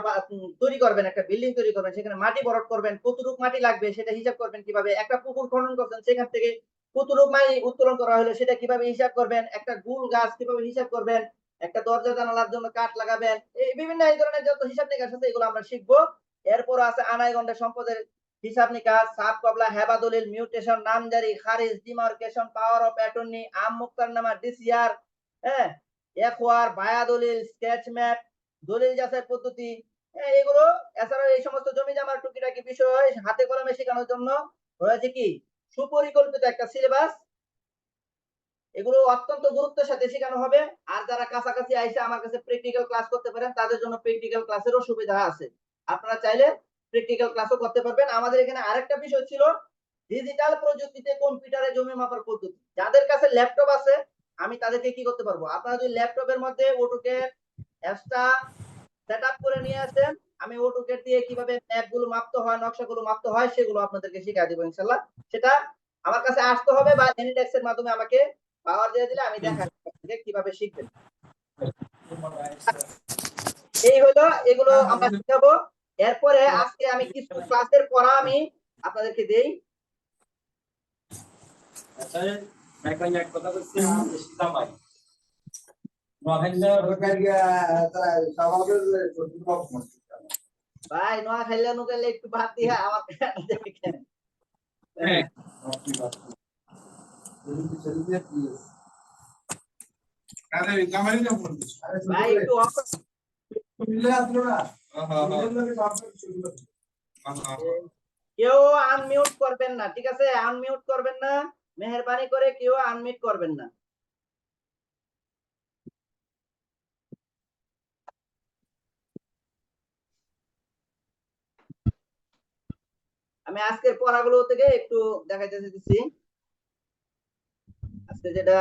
S2: তৈরি করবেন, একটা বিল্ডিং তৈরি করবেন, সেখানে মাটি ভরাট করবেন, কতটুকু মাটি লাগবে সেটা হিসাব করবেন কিভাবে। একটা পুকুর খনন করছেন, সেখান থেকে কতটুক মাই উত্তোলন করা হলো সেটা কিভাবে হিসাব করবেন, একটা গুল গাছ কিভাবে হিসাব করবেন, একটা দরজা জানালার জন্য কাঠ লাগাবেন, এই বিভিন্ন এই ধরনের যত হিসাব নিকাশ আছে এগুলো আমরা শিখবো। এরপর আছে আনায় গন্ডে সম্পদের হিসাব নিকাশ, সাব কবলা, হেবা দলিল, মিউটেশন, নামজারি, খারিজ, ডিমার্কেশন, পাওয়ার অফ অ্যাটর্নি, আম মুক্তারনামা, ডিসিআর, হ্যাঁ, এখওয়ার, বায়া দলিল, স্কেচ ম্যাপ, দলিল যাচাই পদ্ধতি, এগুলো। এছাড়াও এই সমস্ত জমি জমার টুকিটাকি বিষয় হাতে কলমে শেখানোর জন্য রয়েছে কি সুপরিকল্পিত একটা সিলেবাস। এগুলো অত্যন্ত গুরুত্বের সাথে শেখানো হবে। আর যারা কাছাকাছি আইসে আমার কাছে প্র্যাকটিক্যাল ক্লাস করতে পারেন তাদের জন্য প্র্যাকটিক্যাল ক্লাসেরও সুবিধা আছে। আপনারা চাইলে প্র্যাকটিক্যাল ক্লাসও করতে পারবেন। আমাদের এখানে আরেকটা বিষয় ছিল ডিজিটাল প্রযুক্তিতে কম্পিউটারে জমি মাপার পদ্ধতি। যাদের কাছে ল্যাপটপ আছে আমি তাদেরকে কি করতে পারবো, আপনারা যদি ল্যাপটপের মধ্যে অটোক্যাড অ্যাপসটা সেটআপ করে নিয়ে আসেন, আমি অটোক্যাড দিয়ে কিভাবে ম্যাপগুলো মাপতে হয়, নকশাগুলো মাপতে হয় সেগুলো আপনাদেরকে শিখিয়ে দেব ইনশাআল্লাহ। সেটা আমার কাছে আসতে হবে বা এনিডেক্স এর মাধ্যমে আমাকে পাওয়ার দিয়ে দিলে আমি দেখাবো আপনাদেরকে কিভাবে শিখবেন। এই হলো, এগুলো আমরা শিখাবো। এরপরে আজকে আমি কিছু ক্লাসের পড়া আমি আপনাদেরকে দেই। ভাই নোয়াখালী নুকালে একটু ভাত দিয়ে আমার দেখেন ভাই একটু কেউ আনমিউট করবেন না, ঠিক আছে? আনমিউট করবেন না, মেহেরবানি করে কেউ আনমিউট করবেন না। আমি আজকের পড়াগুলো থেকে একটু দেখাইতে চাইতেছি। আজকে যেটা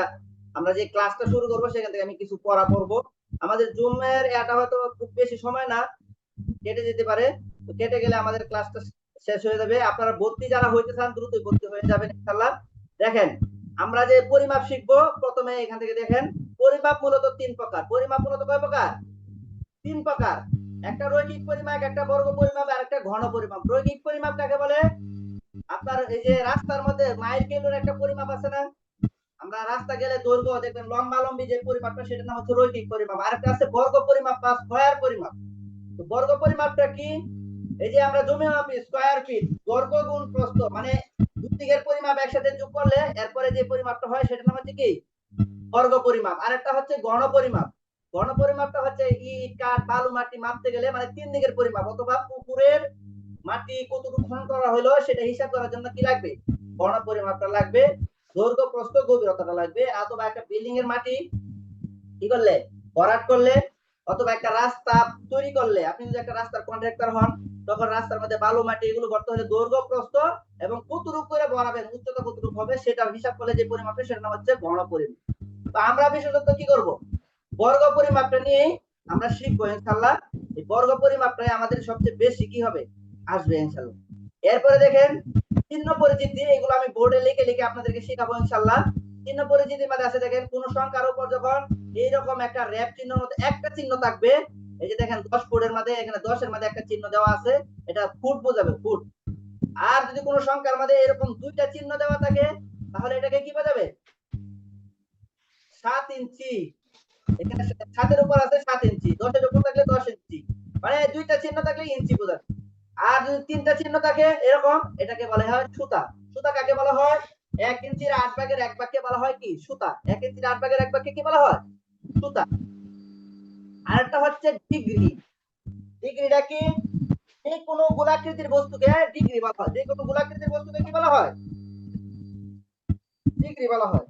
S2: আমরা যে ক্লাসটা শুরু করব সেখান থেকে আমি কিছু পড়া পড়বো। আমাদের জুমের এটা হয়তো খুব বেশি সময় না, কেটে যেতে পারে। তো কেটে গেলে আমাদের ক্লাসটা শেষ হয়ে যাবে। আপনারা ভর্তি যারা হইতে চান দ্রুতই ভর্তি হয়ে যাবেন ইনশাআল্লাহ। দেখেন আমরা যে পরিমাপ শিখবো প্রথমে এখান থেকে দেখেন পরিমাপ মূলত তিন প্রকার। পরিমাপ মূলত কয় প্রকার? তিন প্রকার। একটা রৈখিক পরিমাপ, একটা বর্গ পরিমাপ আর একটা ঘন পরিমাপ। রৈখিক পরিমাপ কাকে বলে? আপনার এই যে রাস্তার মধ্যে মাইল কিলোর একটা পরিমাপ আছে না, আমরা রাস্তা গেলে দৈর্ঘ্য দেখবেন লম্বা লম্বি যে পরিমাপটা সেটার নাম হচ্ছে রৈখিক পরিমাপ। আরেকটা আছে বর্গ পরিমাপ বা স্কয়ার পরিমাপ। তো বর্গ পরিমাপটা কি? এই যে আমরা জমি মাপি স্কয়ার ফিট, দৈর্ঘ্য গুণ প্রস্থ, মানে দুই দিকের পরিমাপ একসাথে যোগ করলে এরপরে যে পরিমাপটা হয় সেটার নাম হচ্ছে কি বর্গ পরিমাপ। আরেকটা হচ্ছে ঘন পরিমাপ। ঘন পরিমাপটা হচ্ছে ইট কাঠ বালু মাটি মাপতে গেলে মানে তিন দিকের পরিমাপ, অথবা পুকুরের মাটি কতটুকু খনন করা হলো সেটা হিসাব করার জন্য কি লাগবে? ঘন পরিমাপটা লাগবে। দৈর্ঘ্য প্রস্থ গভীরতাটা লাগবে। অথবা একটা বিল্ডিং এর মাটি কি করলে ভরাট করলে, অথবা একটা রাস্তা তৈরি করলে, আপনি যদি একটা রাস্তার কন্ট্রাক্টর হন তখন রাস্তার মধ্যে বালু মাটি এগুলো ভরতে হলে দৈর্ঘ্য প্রস্থ এবং কতটুকু করে ভরাবেন, উচ্চতা কতটুকু হবে সেটা হিসাব করলে যে পরিমাপটা সেটা নাম হচ্ছে ঘন পরিমাপ। তো আমরা বিশেষত কি করব, বর্গ পরিমাপটা নিয়ে আমরা শিখবো ইনশাআল্লাহ। এই বর্গ পরিমাপটাই আমাদের সবচেয়ে বেশি কি হবে আসবে ইনশাআল্লাহ। এরপরে দেখেন চিহ্ন পরিচিতি, এগুলো আমি বোর্ডে লিখে লিখে আপনাদেরকে শেখাবো ইনশাআল্লাহ। চিহ্ন পরিচিতির মধ্যে আছে দেখেন কোন সংখ্যার উপর যখন এইরকম একটা র‍্যাপ চিহ্নের মতো একটা চিহ্ন থাকবে, এই যে দেখেন 10 ফুটের মধ্যে এখানে 10 এর মধ্যে একটা চিহ্ন দেওয়া আছে, এটা ফুট বোঝাবে, ফুট। আর যদি কোনো সংখ্যার মধ্যে এরকম দুইটা চিহ্ন দেওয়া থাকে তাহলে এটাকে কি বোঝাবে? 7 ইঞ্চি। এখানে 7 এর উপর আছে 7 ইঞ্চি, 10 এর উপর থাকলে 10 ইঞ্চি, মানে দুইটা চিহ্ন থাকলে ইঞ্চি বোঝাবে। আর যদি তিনটা চিহ্ন থাকে এরকম, এটাকে বলা হয় সুতা। সুতা কাকে বলা হয়? 1 ইঞ্চির 8 ভাগের 1 ভাগকে বলা হয় কি সুতা। 1 ইঞ্চির 8 ভাগের 1 ভাগকে কি বলা হয়? সুতা। আরেকটা হচ্ছে ডিগ্রি। ডিগ্রিটা কি? যে কোনো গোলাকৃতির বস্তুকে ডিগ্রি বলা হয়। যে কোনো গোলাকৃতির বস্তুকে কি বলা হয়? ডিগ্রি বলা হয়।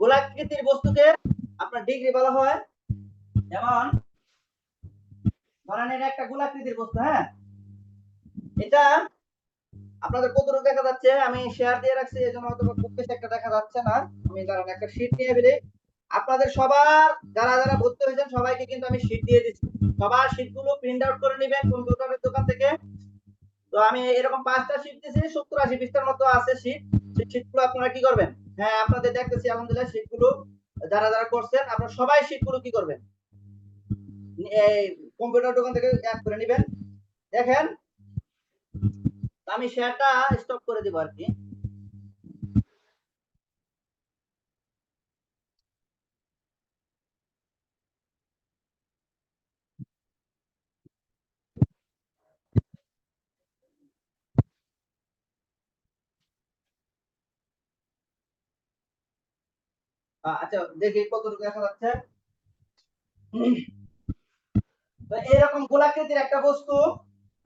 S2: গোলাকৃতির বস্তুকে আপনার ডিগ্রি বলা হয়। যেমন ধরেন এটা একটা গোলাকৃতির বস্তু, হ্যাঁ, এটা আপনাদের কতটুকু দেখা যাচ্ছে আমি শেয়ার দিয়ে রাখছি, এই জন্য হয়তো খুব বেশি একটা দেখা যাচ্ছে না। আমি ধরেন একটা শীট নিয়ে ফেলি, আপনাদের সবার যারা যারা ভর্তি হয়েছেন সবাইকে কিন্তু আমি শীট দিয়ে দিচ্ছি। সবার শীটগুলো প্রিন্ট আউট করে নেবেন কম্পিউটারের দোকান থেকে। তো আমি এরকম ৫টা শীট দিয়েছি, ৭০-৮০ পৃষ্ঠার মতো আছে শীট। সেই শীটগুলো আপনারা কি করবেন? হ্যাঁ, আপনাদের দেখতেছি আলহামদুলিল্লাহ শীটগুলো যারা যারা করছেন আপনারা সবাই শীটগুলো কি করবেন? এই কম্পিউটার দোকান থেকে অ্যাড করে নেবেন। দেখেন আমি শেয়ারটা স্টপ করে দিব আর কি। আচ্ছা দেখি কতটুকু দেখা যাচ্ছে। তো এরকম গোলাকৃতির একটা বস্তু,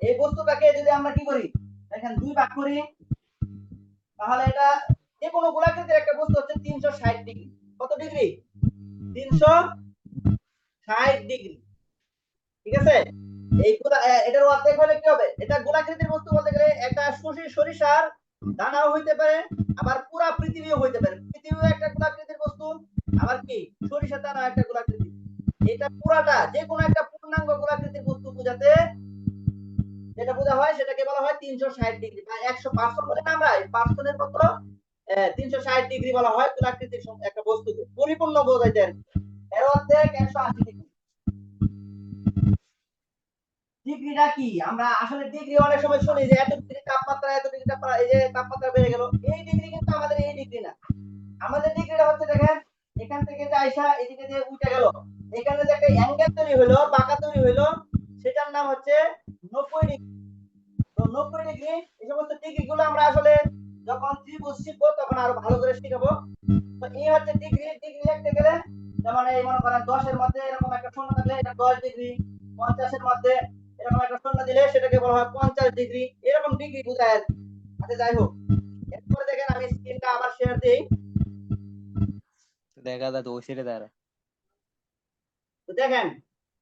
S2: এই বস্তুটাকে যদি আমরা কি করি, দেখেন দুই ভাগ করি, তাহলে এটা যে কোনো গোলাকৃতির একটা বস্তু হচ্ছে ৩৬০ ডিগ্রি। কত ডিগ্রি? ৩৬০ ডিগ্রি। ঠিক আছে? এই এটার অর্ধেক হলে কি হবে? এটা গোলাকৃতির বস্তু বলতে গেলে একটা সরিষার দানাও হইতে পারে, আবার পুরা পৃথিবীও হইতে পারে। পৃথিবীও একটা গোলাকৃতির বস্তু, আবার কি সরিষার দানা একটা গোলাকৃতি। এটা পুরাটা যে কোনো একটা পূর্ণাঙ্গ গোলাকৃতির বস্তু বোঝাতে যেটা বোঝা হয় সেটাকে বলা হয় ৩৬০ ডিগ্রি বা ১০০% বলে না আমরা, পার্সনের মতো ৩৬০ ডিগ্রি বলা হয় গোলাকৃতির একটা বস্তুকে পরিপূর্ণ বোঝাইতে আর কি। এর অর্ধেক ১৮০ ডিগ্রি। ডিগ্রিটা কি? আমরা আসলে ডিগ্রি অনেক সময় শুনি যে এত ডিগ্রি তাপমাত্রা, এত ডিগ্রি তাপমাত্রা, এই যে তাপমাত্রা বেড়ে গেল, এই ডিগ্রি কিন্তু আমাদের এই ডিগ্রি না। আমাদের ডিগ্রিটা হচ্ছে দেখেন এখান থেকে যে আইসা এদিকে যে উঠে গেল, এখানে যে একটা অ্যাঙ্গেল তৈরি হলো, বাঁকা তৈরি হলো, সেটার নাম হচ্ছে ৯০ ডিগ্রি। তো ৯০ ডিগ্রি এই সমস্ত ডিগ্রি গুলো আমরা আসলে যখন ত্রিভুজ শিখবো তখন আরো ভালো করে শিখাবো। তো এই হচ্ছে ডিগ্রি। ডিগ্রি লিখতে গেলে যেমন এই মনে করেন ১০ এর মধ্যে এরকম একটা শূন্য থাকলে এটা ১০ ডিগ্রি, ৫০ এর মধ্যে এরকম একটা শূন্য দিলে সেটাকে বলা হয় ৫০ ডিগ্রি। এরকম ডিগ্রি বোঝায় আর কি। আচ্ছা যাই হোক, এরপরে দেখেন আমি স্ক্রিনটা আবার শেয়ার দিই।
S1: দেখা যায় তো ওই সাইডে দাঁড়া।
S2: তো দেখেন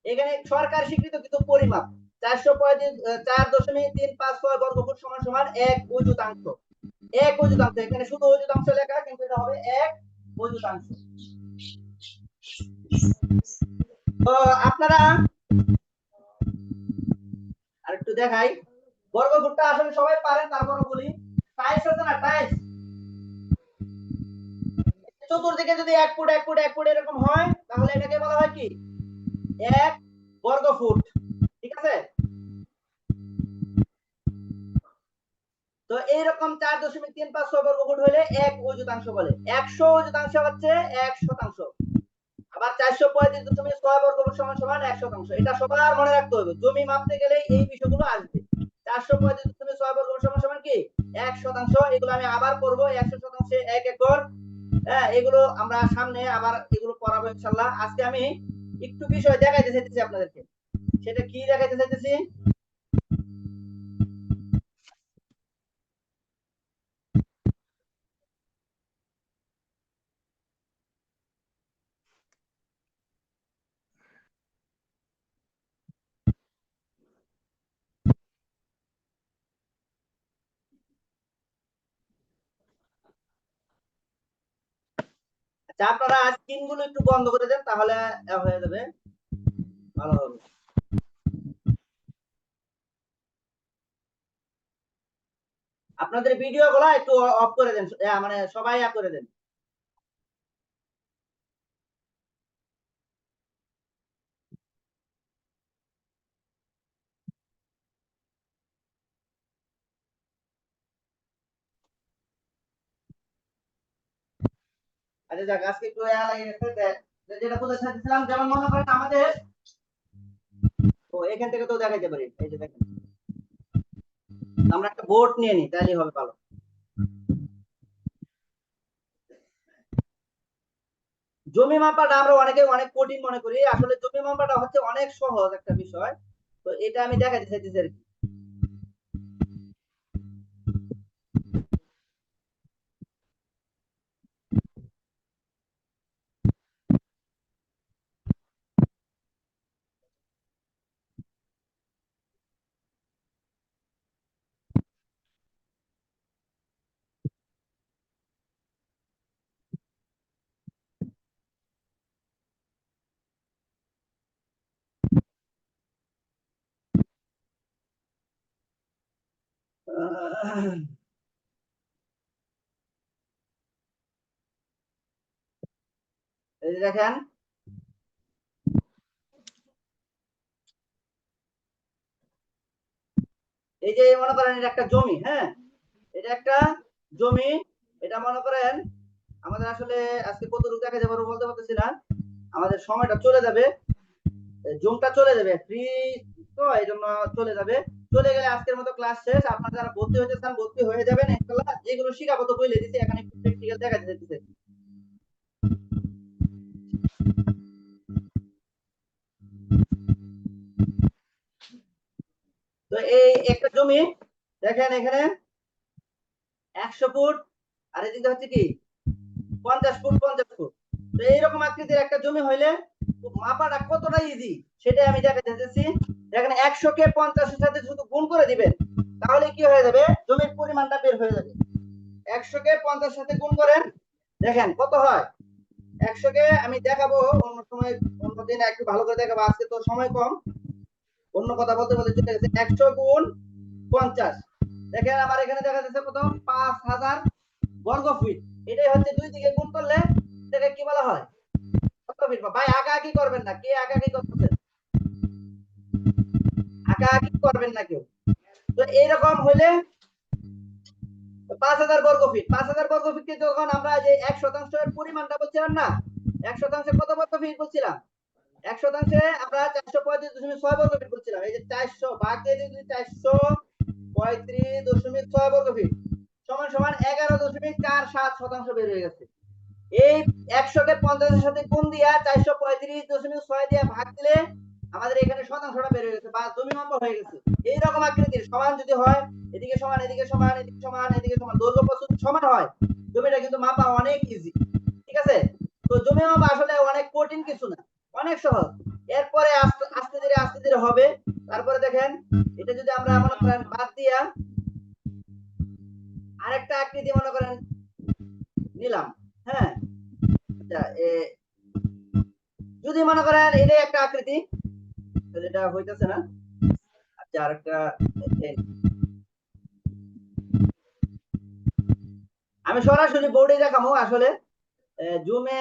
S2: এখানে সরকার স্বীকৃত কিছু পরিমাপ ৪.৩৫৬ বর্গফুট সমান সমান ১ অযুতাংশ। ১ অযুতাংশ, এখানে শুধু অযুতাংশ লেখা কিন্তু এটা হবে ১ অযুতাংশ। তো আপনারা আরেকটু দেখাই, বর্গফুটটা আসলে সবাই পারেন, তারপরে বলি। টাইলস আছে না, টাইলস, চতুর্দিকে যদি ১ ফুট ১ ফুট ১ ফুট এরকম হয় তাহলে এটাকে বলা হয় কি ১ বর্গফুট। ঠিক আছে? তো এইরকম ৪.৩৫৬ বর্গফুট হলে ১ অযুতাংশ বলে। ১০০ অযুতাংশ হচ্ছে ১ শতাংশ। আবার ৪৩৫.৬ বর্গফুট সমান সমান ১ শতাংশ। এটা সবার মনে রাখতে হবে, জমি মাপতে গেলে এই বিষয়গুলো আসবে। ৪৩৫.৬ বর্গফুট সমান সমান কি ১ শতাংশ। এগুলো আমি আবার করব, ১০০ শতাংশে ১ একর। হ্যাঁ, এগুলো আমরা সামনে আবার এগুলো পড়াবো ইনশাআল্লাহ। আজকে আমি একটু বিষয় দেখাইতে চাইতেছি আপনাদেরকে। সেটা কি দেখাইতে চাইতেছি? আচ্ছা আপনারা স্ক্রিনগুলো একটু বন্ধ করে দেন, তাহলে হয়ে যাবে, ভালো হবে। আপনাদের ভিডিও গুলা একটু অফ করে দেন, মানে সবাই করে দেন। আচ্ছা যাক, আজকে একটু লাগে গেছে। যেটা বলতে চাইছিলাম, যেমন মনে করেন আমাদের এখান থেকে তো দেখাইতে পারি। এই যে দেখেন, আমরা একটা বোর্ড নিয়ে নিই, তাহলেই হবে ভালো। জমি মাপাটা আমরা অনেকে অনেক কঠিন মনে করি, আসলে জমি মাপাটা হচ্ছে অনেক সহজ একটা বিষয়। তো এটা আমি দেখাইতে চাইতেছি আর কি। এই যে দেখেন এই যে মনে করেন এটা একটা জমি, হ্যাঁ এটা একটা জমি, এটা মনে করেন আমাদের আসলে আজকে কতটুকু দেখা যাবে বলতে পারতেছি না, আমাদের সময়টা চলে যাবে, জুমটা চলে যাবে ফ্রি, তো এই জন্য চলে যাবে। চলে গেলে আজকের মতো ক্লাস শেষ। আপনারা যারা ভর্তি হতে চান ভর্তি হয়ে যাবেন ইনশাআল্লাহ। যেগুলো শিখাবো তো বলে দিছি, এখানে একটু প্র্যাকটিক্যাল দেখা যাচ্ছে। তো এই একটা জমি দেখেন এখানে 100 ফুট আর এদিকে হচ্ছে কি 50 ফুট 50 ফুট। তো এইরকম আকৃতির একটা জমি হইলে মাপাটা কতটা ইজি সেটাই আমি দেখাতে চাইছি। দেখেন 100 কে 50 এর সাথে শুধু গুণ করে দিবেন, তাহলে কি হয়ে যাবে, জমির পরিমাণটা বের হয়ে যাবে। 100 কে 50 সাথে গুণ করেন, দেখেন কত হয়। 100 কে আমি দেখাবো অন্য সময়, অন্য দিন একটু ভালো করে দেখাবো, আজকে তো সময় কম, অন্য কথা বলতে বলতে চলে গেছে। 100 গুণ 50, দেখেন আমার এখানে দেখা যাচ্ছে কত, 5000 বর্গ ফিট। এটাই হচ্ছে দুই দিকে গুণ করলে এটাকে কি বলা হয়, কত ফিট। ভাই আঁকাআঁকি করবেন না, কে আঁকাআঁকি করতেছেন, আঁকাআঁকি করবেন না কেউ। তো এইরকম হইলে 5000 বর্গ ফিট, 5000 বর্গ ফিটকে যখন আমরা যে 1% পরিমাণটা বলছিলাম না, 1% কত বর্গ ফিট বলছিলাম, 1% আমরা 435.6 বর্গ ফিট বলছিলাম। এই যে 400 ভাগ দিয়ে যদি 435.6 বর্গ ফিট সমান সমান 11.47% বের হয়ে গেছে। এই 100 কে 50 এর সাথে গুণ দিয়া 435.6 দিয়ে ভাগ দিলে আমাদের এখানে শতাংশটা বের হয়ে গেছে বা জমি মাপা হয়ে গেছে। এই রকম আকৃতির সমান যদি হয়, এদিকে সমান এদিকে সমান এদিকে সমান এদিকে সমান, দৈর্ঘ্য প্রস্থ সমান হয়, জমিটা কিন্তু মাপা অনেক ইজি। ঠিক আছে, তো জমি মাপা আসলে অনেক কঠিন কিছু না, অনেক সহজ। এরপরে আস্তে আস্তে ধীরে হবে। তারপরে দেখেন এটা যদি আমরা মনে করেন বাদ দিয়া আরেকটা আকৃতি মনে করেন নিলাম, হ্যাঁ আচ্ছা, যদি মনে করেন এটাই একটা আকৃতি, যেটা হইতেছে না, আচ্ছা আরেকটা আমি সরাসরি বোর্ডে দেখাবো আসলে, জুমে